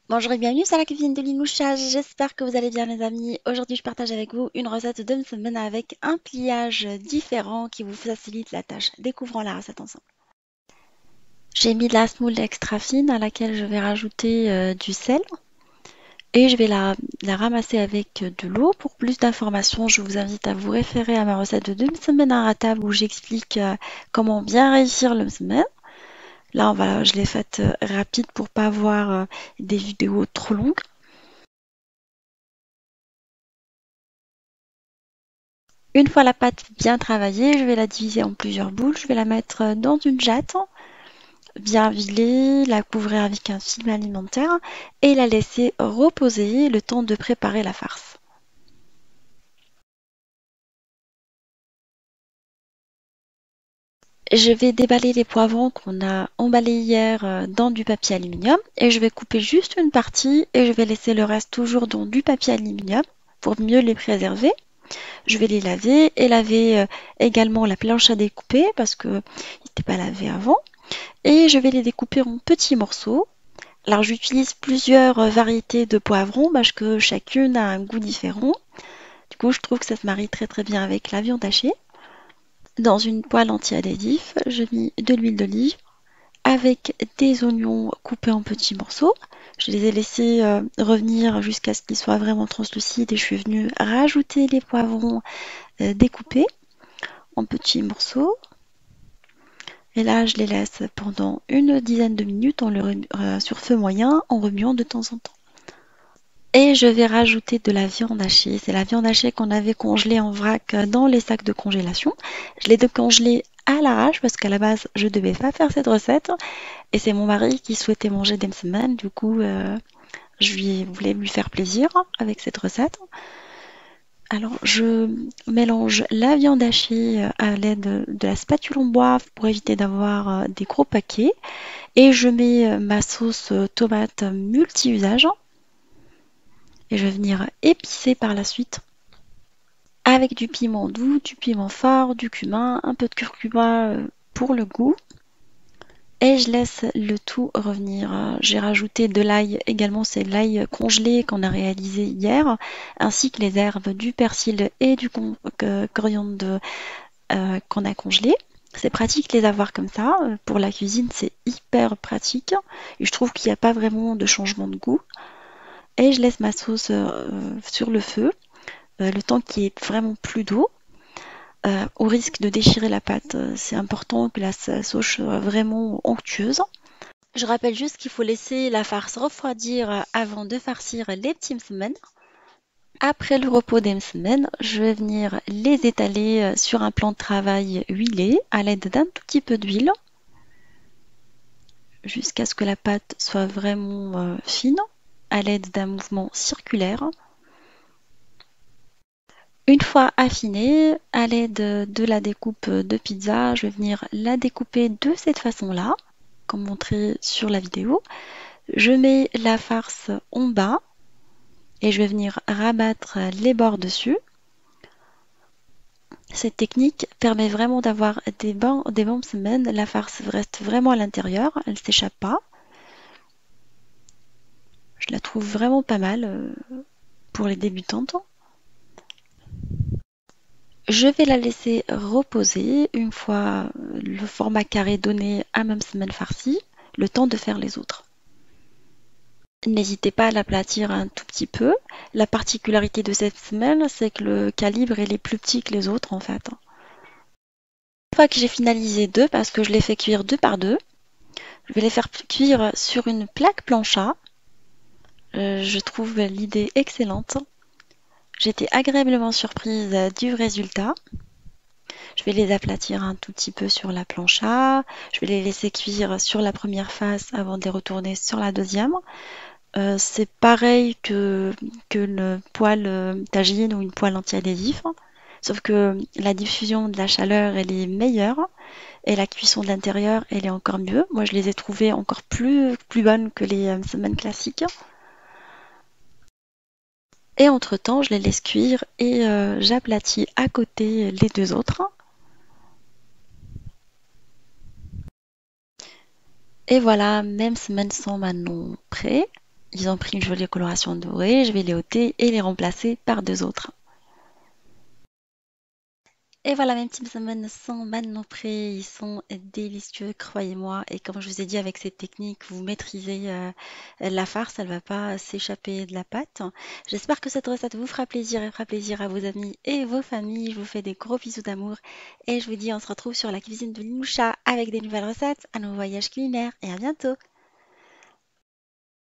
Bonjour et bienvenue sur la cuisine de Linoucha, j'espère que vous allez bien les amis. Aujourd'hui je partage avec vous une recette de semaine avec un pliage différent qui vous facilite la tâche. Découvrons la recette ensemble. J'ai mis de la semoule extra fine à laquelle je vais rajouter du sel et je vais la ramasser avec de l'eau. Pour plus d'informations, je vous invite à vous référer à ma recette de semaine inratable où j'explique comment bien réussir le semaine. Là, voilà, je l'ai faite rapide pour pas avoir des vidéos trop longues. Une fois la pâte bien travaillée, je vais la diviser en plusieurs boules. Je vais la mettre dans une jatte, bien huilée, la couvrir avec un film alimentaire et la laisser reposer le temps de préparer la farce. Je vais déballer les poivrons qu'on a emballés hier dans du papier aluminium et je vais couper juste une partie et je vais laisser le reste toujours dans du papier aluminium pour mieux les préserver. Je vais les laver et laver également la planche à découper parce que n'était pas lavé avant. Et je vais les découper en petits morceaux. Alors j'utilise plusieurs variétés de poivrons parce que chacune a un goût différent. Du coup, je trouve que ça se marie très très bien avec la viande hachée. Dans une poêle anti-adhésif, je mets de l'huile d'olive avec des oignons coupés en petits morceaux. Je les ai laissés revenir jusqu'à ce qu'ils soient vraiment translucides et je suis venue rajouter les poivrons découpés en petits morceaux. Et là, je les laisse pendant une dizaine de minutes sur feu moyen en remuant de temps en temps. Et je vais rajouter de la viande hachée. C'est la viande hachée qu'on avait congelée en vrac dans les sacs de congélation. Je l'ai décongelée à l'arrache parce qu'à la base, je ne devais pas faire cette recette. Et c'est mon mari qui souhaitait manger des semaines. Du coup, voulais lui faire plaisir avec cette recette. Alors, je mélange la viande hachée à l'aide de la spatule en bois pour éviter d'avoir des gros paquets. Et je mets ma sauce tomate multi-usage. Et je vais venir épicer par la suite avec du piment doux, du piment fort, du cumin, un peu de curcuma pour le goût. Et je laisse le tout revenir. J'ai rajouté de l'ail également, c'est l'ail congelé qu'on a réalisé hier, ainsi que les herbes du persil et du coriandre qu'on a congelé. C'est pratique de les avoir comme ça. Pour la cuisine, c'est hyper pratique. Et je trouve qu'il n'y a pas vraiment de changement de goût. Et je laisse ma sauce sur le feu, le temps qu'il y ait vraiment plus d'eau. Au risque de déchirer la pâte, c'est important que la sauce soit vraiment onctueuse. Je rappelle juste qu'il faut laisser la farce refroidir avant de farcir les petits msemen. Après le repos des msemen, je vais venir les étaler sur un plan de travail huilé à l'aide d'un tout petit peu d'huile jusqu'à ce que la pâte soit vraiment fine à l'aide d'un mouvement circulaire. Une fois affinée, à l'aide de la découpe de pizza, je vais venir la découper de cette façon-là, comme montré sur la vidéo. Je mets la farce en bas et je vais venir rabattre les bords dessus. Cette technique permet vraiment d'avoir des bonnes semaines. La farce reste vraiment à l'intérieur, elle ne s'échappe pas. Je la trouve vraiment pas mal pour les débutantes. Je vais la laisser reposer une fois le format carré donné à ma semaine farcie, le temps de faire les autres. N'hésitez pas à l'aplatir un tout petit peu. La particularité de cette semaine, c'est que le calibre est plus petit que les autres en fait. Une fois que j'ai finalisé deux, parce que je les fais cuire deux par deux, je vais les faire cuire sur une plaque plancha. Je trouve l'idée excellente. J'étais agréablement surprise du résultat. Je vais les aplatir un tout petit peu sur la plancha. Je vais les laisser cuire sur la première face avant de les retourner sur la deuxième. C'est pareil que une poêle tagine ou une poêle anti-adhésif. Sauf que la diffusion de la chaleur, elle est meilleure. Et la cuisson de l'intérieur, elle est encore mieux. Moi, je les ai trouvées encore plus bonnes que les semaines classiques. Et entre-temps, je les laisse cuire et j'aplatis à côté les deux autres. Et voilà, même semaine sont maintenant prêts. Ils ont pris une jolie coloration dorée, je vais les ôter et les remplacer par deux autres. Et voilà, mes petits salmon sont maintenant prêts, ils sont délicieux, croyez-moi. Et comme je vous ai dit, avec cette technique, vous maîtrisez la farce, elle va pas s'échapper de la pâte. J'espère que cette recette vous fera plaisir et fera plaisir à vos amis et vos familles. Je vous fais des gros bisous d'amour et je vous dis on se retrouve sur la cuisine de Linoucha avec des nouvelles recettes, un nouveau voyage culinaire et à bientôt.